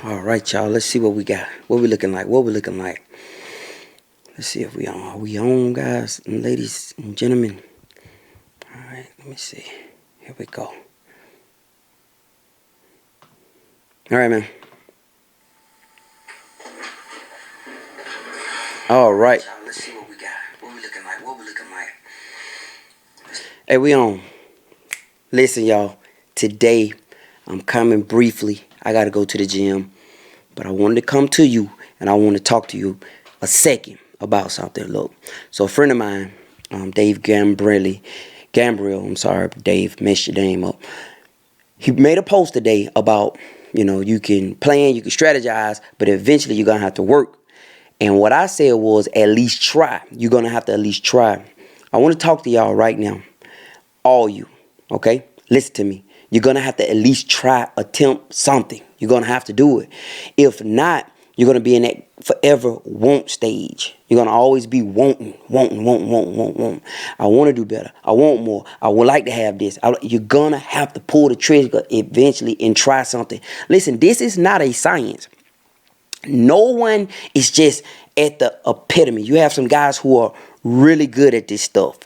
All right, y'all. Let's see what we got. What we looking like? What we looking like? Let's see if we on. Are we on, guys and ladies and gentlemen? All right. Let me see. Here we go. All right, man. All right. Let's see what we got. What we looking like? What we looking like? Hey, we on. Listen, y'all. Today, I'm coming briefly. I gotta go to the gym, but I wanted to come to you and I want to talk to you a second about something. Look, so a friend of mine, Dave Gambriel, I'm sorry, Dave, messed your name up. He made a post today about, you can plan, you can strategize, but eventually you're gonna have to work. And what I said was, at least try. You're gonna have to at least try. I want to talk to y'all right now, all you, okay? Listen to me. You're going to have to at least attempt something. You're going to have to do it. If not, you're going to be in that forever want stage. You're going to always be wanting. I want to do better. I want more. I would like to have this. You're going to have to pull the trigger eventually and try something. Listen, this is not a science. No one is just at the epitome. You have some guys who are really good at this stuff.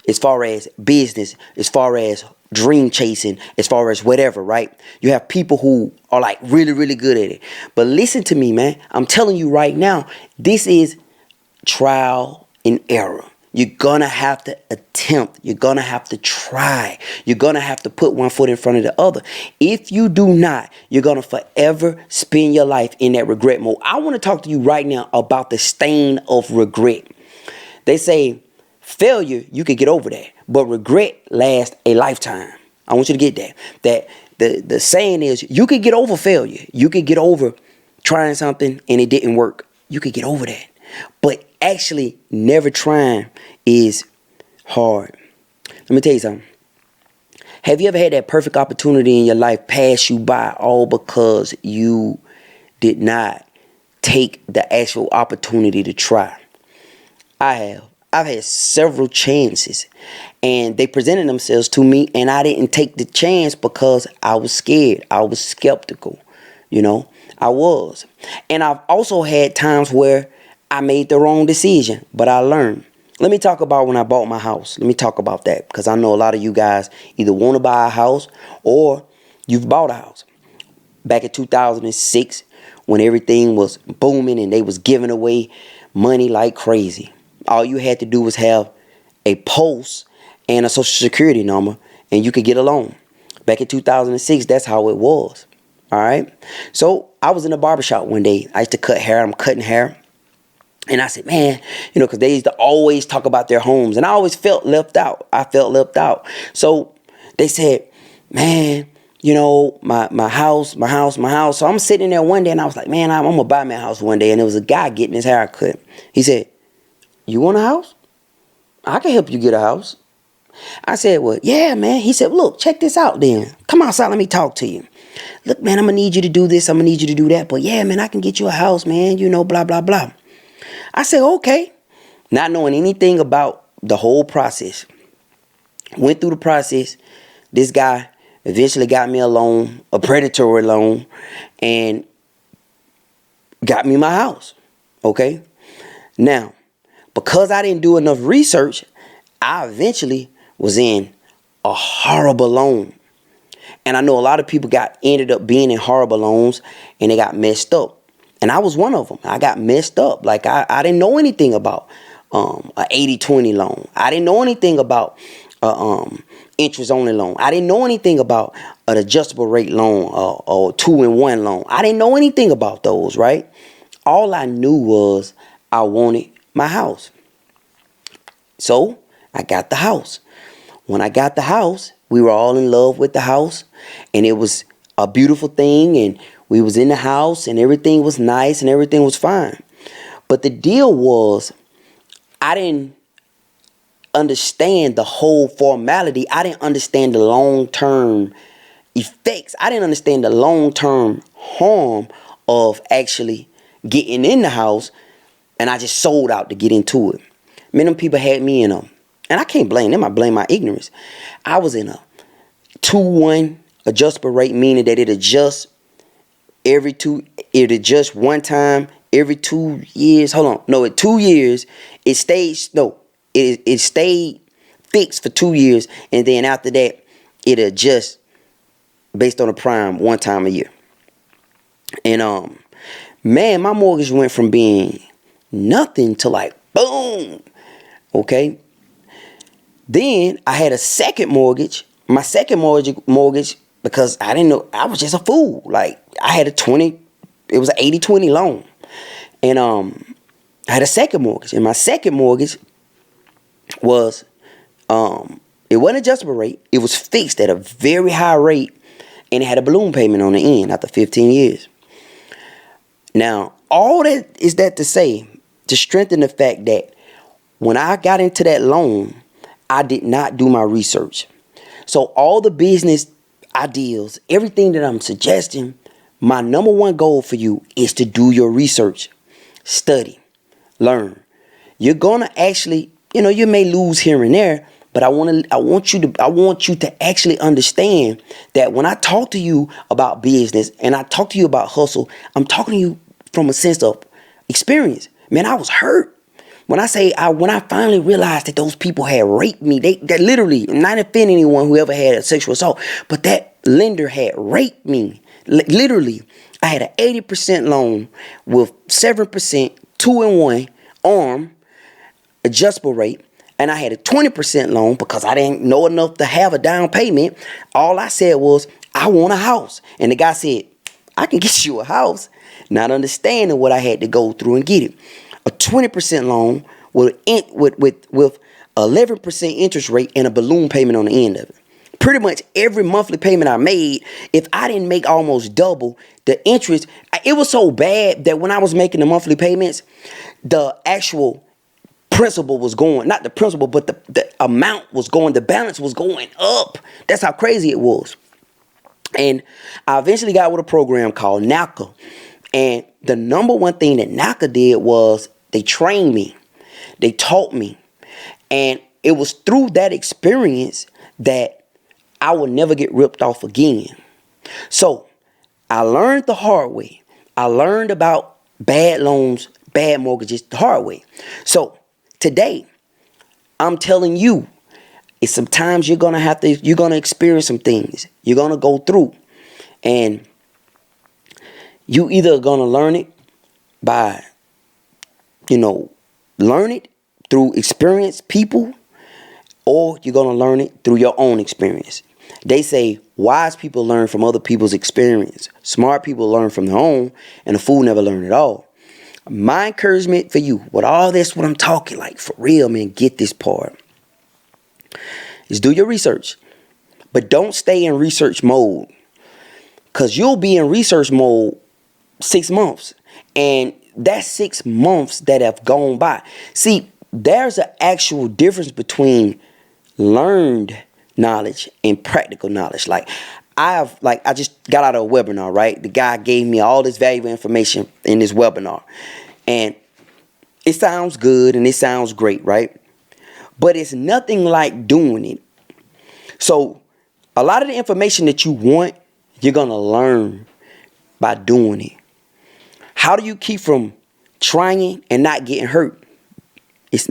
As far as business, as far as dream chasing, as far as whatever, right? You have people who are like really, really good at it. But listen to me, man. I'm telling you right now, this is trial and error. You're going to have to attempt. You're going to have to try. You're going to have to put one foot in front of the other. If you do not, you're going to forever spend your life in that regret mode. I want to talk to you right now about the stain of regret. They say failure, you can get over that, but regret lasts a lifetime. I want you to get that. The saying is, you can get over failure. You can get over trying something and it didn't work. You can get over that. But actually never trying is hard. Let me tell you something. Have you ever had that perfect opportunity in your life pass you by all because you did not take the actual opportunity to try? I have. I've had several chances and they presented themselves to me and I didn't take the chance because I was scared. I was skeptical. I was. And I've also had times where I made the wrong decision, but I learned. Let me talk about when I bought my house. Let me talk about that because I know a lot of you guys either want to buy a house or you've bought a house. Back in 2006, when everything was booming and they was giving away money like crazy. All you had to do was have a post and a social security number and you could get a loan. Back in 2006, that's how it was. All right. So I was in a barbershop one day. I used to cut hair. I'm cutting hair. And I said, man, because they used to always talk about their homes. And I always felt left out. I felt left out. So they said, man, my house. So I'm sitting there one day and I was like, man, I'm going to buy me a house one day. And there was a guy getting his hair cut. He said, you want a house? I can help you get a house. I said, well, yeah, man. He said, look, check this out then. Come outside, let me talk to you. Look, man, I'm going to need you to do this. I'm going to need you to do that. But yeah, man, I can get you a house, man. Blah, blah, blah. I said, okay. Not knowing anything about the whole process. Went through the process. This guy eventually got me a loan, a predatory loan, and got me my house. Okay? Now, because I didn't do enough research, I eventually was in a horrible loan. And I know a lot of people ended up being in horrible loans and they got messed up. And I was one of them. I got messed up. Like I didn't know anything about a 80-20 loan. I didn't know anything about interest only loan. I didn't know anything about an adjustable rate loan or 2-in-1 loan. I didn't know anything about those, right? All I knew was I wanted my house. So I got the house. When I got the house, we were all in love with the house and it was a beautiful thing and we was in the house and everything was nice and everything was fine. But the deal was I didn't understand the whole formality. I didn't understand the long-term effects. I didn't understand the long-term harm of actually getting in the house. And I just sold out to get into it. Man, them people had me in a, and I can't blame them. I blame my ignorance. I was in a 2-1 adjustable rate, meaning that it adjusts It adjusts one time every 2 years. Hold on. No, at 2 years, it stays, no, it stayed fixed for 2 years. And then after that, it adjusts based on the prime one time a year. And, man, my mortgage went from being nothing to like, boom. Okay. Then I had a second mortgage. My second mortgage, because I didn't know, I was just a fool. Like, I had it was an 80-20 loan. And I had a second mortgage. And my second mortgage was, it wasn't adjustable rate. It was fixed at a very high rate. And it had a balloon payment on the end after 15 years. Now, all that is that to say, to strengthen the fact that when I got into that loan, I did not do my research. So all the business ideas, everything that I'm suggesting, my number one goal for you is to do your research, study, learn. You're gonna actually, you may lose here and there, but I want you to actually understand that when I talk to you about business and I talk to you about hustle, I'm talking to you from a sense of experience. Man, I was hurt. When I finally realized that those people had raped me, that literally, I'm not offending anyone who ever had a sexual assault, but that lender had raped me. Literally, I had an 80% loan with 7%, 2-in-1 arm, adjustable rate, and I had a 20% loan because I didn't know enough to have a down payment. All I said was, I want a house. And the guy said, I can get you a house, not understanding what I had to go through and get it. A 20% loan with 11% interest rate and a balloon payment on the end of it. Pretty much every monthly payment I made, if I didn't make almost double the interest, it was so bad that when I was making the monthly payments, the actual principal was going, not the principal, but the amount was going, the balance was going up. That's how crazy it was. And I eventually got with a program called NACA. And the number one thing that NACA did was they trained me. They taught me. And it was through that experience that I would never get ripped off again. So I learned the hard way. I learned about bad loans, bad mortgages the hard way. So today, I'm telling you, it's sometimes you're going to experience some things. You're going to go through. And you either going to learn it by, learn it through experienced people, or you're going to learn it through your own experience. They say wise people learn from other people's experience. Smart people learn from their own, and a fool never learn at all. My encouragement for you, with all this, what I'm talking, like for real, man, get this part, is do your research. But don't stay in research mode, because you'll be in research mode 6 months. And that's 6 months that have gone by. See, there's an actual difference between learned knowledge and practical knowledge. I just got out of a webinar, right? The guy gave me all this valuable information in this webinar. And it sounds good and it sounds great, right? But it's nothing like doing it. So a lot of the information that you want, you're going to learn by doing it. How do you keep from trying and not getting hurt? It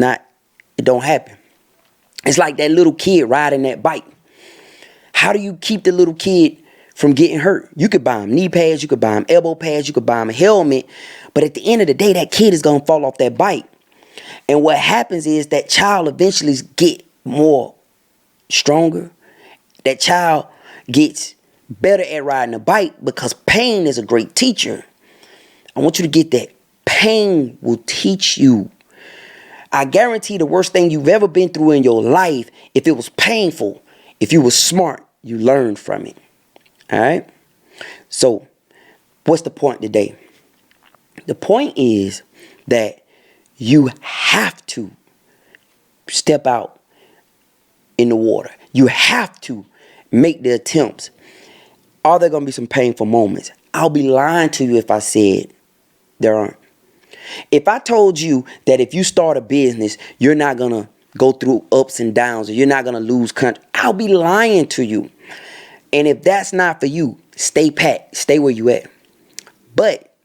don't happen. It's like that little kid riding that bike. How do you keep the little kid from getting hurt? You could buy him knee pads, you could buy him elbow pads, you could buy him a helmet. But at the end of the day, that kid is going to fall off that bike. And what happens is that child eventually get more stronger. That child gets better at riding a bike because pain is a great teacher. I want you to get that. Pain will teach you. I guarantee the worst thing you've ever been through in your life, if it was painful, if you were smart, you learned from it. All right? So, what's the point today? The point is that you have to step out in the water. You have to make the attempts. Are there going to be some painful moments? I'll be lying to you if I said there aren't. If I told you that if you start a business, you're not going to go through ups and downs, or you're not going to lose country, I'll be lying to you. And if that's not for you, stay pat. Stay where you at. But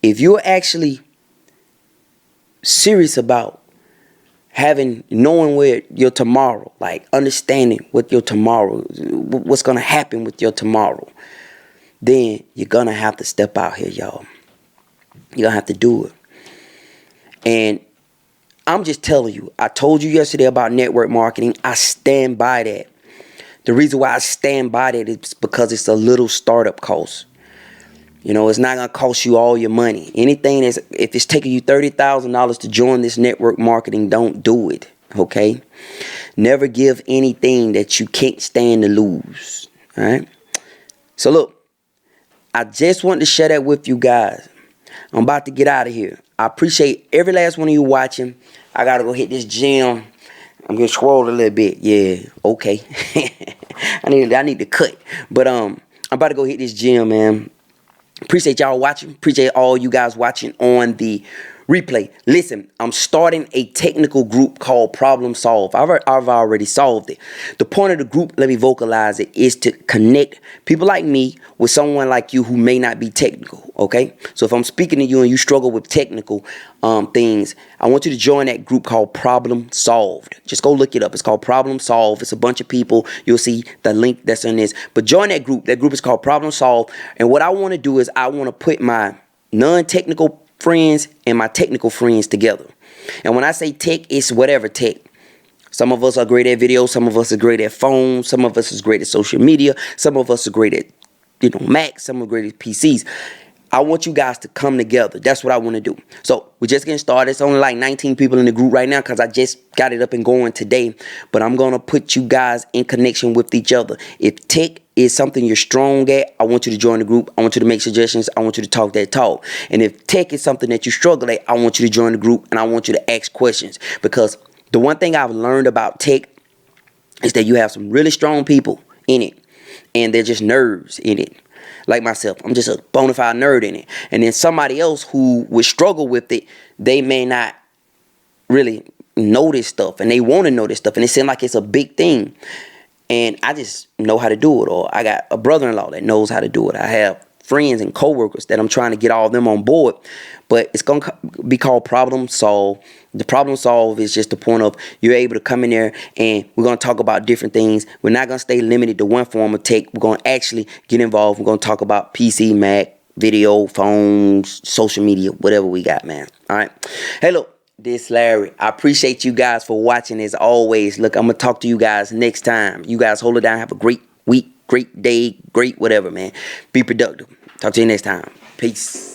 if you're actually serious about knowing where your tomorrow, like understanding what your tomorrow, what's going to happen with your tomorrow, then you're going to have to step out here, y'all. You're going to have to do it. And I'm just telling you, I told you yesterday about network marketing. I stand by that. The reason why I stand by that is because it's a little startup cost. You know, it's not going to cost you all your money. Anything that's, if it's taking you $30,000 to join this network marketing, don't do it. Okay? Never give anything that you can't stand to lose. All right? So look, I just wanted to share that with you guys. I'm about to get out of here. I appreciate every last one of you watching. I got to go hit this gym. I'm going to scroll a little bit. Yeah, okay. I need to cut. But I'm about to go hit this gym, man. Appreciate y'all watching. Appreciate all you guys watching on the replay. Listen, I'm starting a technical group called Problem Solve. I've already solved it. The point of the group, let me vocalize it, is to connect people like me with someone like you who may not be technical, okay? So if I'm speaking to you and you struggle with technical things, I want you to join that group called Problem Solved. Just go look it up. It's called Problem Solve. It's a bunch of people. You'll see the link that's in this. But join that group. That group is called Problem Solve. And what I want to do is I want to put my non-technical friends and my technical friends together. And when I say tech, it's whatever tech. Some of us are great at video, some of us are great at phones, some of us is great at social media, some of us are great at Mac, some are great at PCs. I want you guys to come together. That's what I want to do. So we're just getting started. It's only like 19 people in the group right now because I just got it up and going today. But I'm going to put you guys in connection with each other. If tech is something you're strong at, I want you to join the group. I want you to make suggestions. I want you to talk that talk. And if tech is something that you struggle at, I want you to join the group and I want you to ask questions. Because the one thing I've learned about tech is that you have some really strong people in it. And they're just nerds in it. Like myself, I'm just a bona fide nerd in it. And then somebody else who would struggle with it, they may not really know this stuff. And they want to know this stuff. And it seems like it's a big thing. And I just know how to do it. Or I got a brother-in-law that knows how to do it. I have friends and coworkers that I'm trying to get all of them on board. But it's going to be called Problem Solve. The Problem Solve is just the point of you're able to come in there and we're going to talk about different things. We're not going to stay limited to one form of tech. We're going to actually get involved. We're going to talk about PC, Mac, video, phones, social media, whatever we got, man. All right. Hey, look. This Larry. I appreciate you guys for watching as always. Look, I'm going to talk to you guys next time. You guys hold it down. Have a great week, great day, great whatever, man. Be productive. Talk to you next time. Peace.